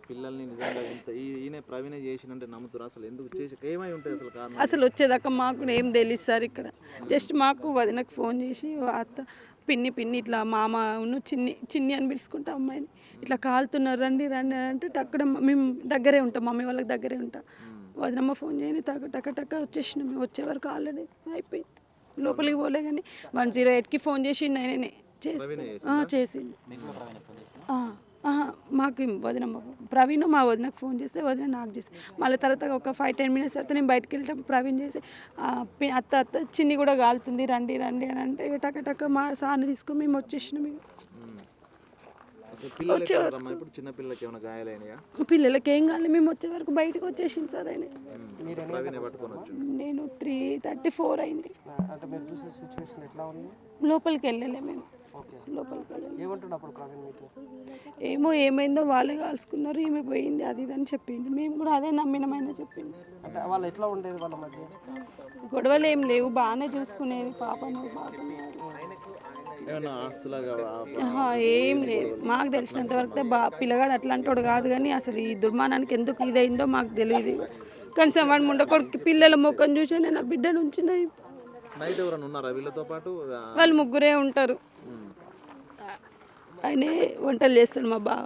పిల్లల్ని నిజంగా ఇంత ఈయన ప్రవీణ చేసినంటే నమ్ముతారు. అసలు ఎందుకు చేసి ఏమై ఉంటుంది అసలు కారణం? అసలు వచ్చేదాకా మాకు కూడా ఏం తెలియదు సార్. ఇక్కడ జస్ట్ మాకు వదినకు ఫోన్ చేసి అత్త పిన్ని పిన్ని ఇట్లా మామ చిన్ని చిన్ని అని పిలుచుకుంటా అమ్మాయిని ఇట్లా కాలుతున్నారు రండి రండి అని అంటే అక్కడ మేము దగ్గరే ఉంటాం, మమ్మీ వాళ్ళకి దగ్గరే ఉంటాం. వదినమ్మ ఫోన్ చేయని టక టక వచ్చేసినాం. మేము వచ్చే వరకు ఆల్రెడీ అయిపోయింది. లోపలికి పోలే కానీ 108కి ఫోన్ చేసి నేనే చేసింది. మాకు వదినమ్మ ప్రవీణ్ మా వదినకు ఫోన్ చేస్తే వదిన నాకు చేసి మళ్ళీ తర్వాత ఒక 5-10 మినిట్స్ తర్వాత నేను బయటకు వెళ్ళటం ప్రవీణ్ చేసి అత్త చిన్ని కూడా కాలుతుంది రండి రండి అని అంటే టక టక మా సార్ని తీసుకొని మేము వచ్చేసినాం. పిల్లలకి ఏం కావాలి, మేము వచ్చే వరకు బయటకు వచ్చేసింది సార్. ఆయన నేను 3:34 అయింది. లోపలికి వెళ్ళలే మేము, లోపలికి ఏమో ఏమైందో వాళ్ళే కాల్చుకున్నారు, ఈమె పోయింది అది ఇది అని చెప్పింది. మేము కూడా అదే నమ్మినమైనా చెప్పింది. గొడవలు ఏం లేవు, బాగానే చూసుకునేది పాపను. ఏం లేదు మాకు తెలిసినంత వరకు పిల్లగాడు అట్లాంటోడు కాదు. కానీ అసలు ఈ దుర్మానానికి ఎందుకు ఇదైందో మాకు తెలియదు. కనీసం వాడు ముండకొడుకు పిల్లల ముఖం చూసి నేను బిడ్డ నుంచి వాళ్ళు ముగ్గురే ఉంటారు. ఆయనే వంటలు చేస్తాడు మా బావ.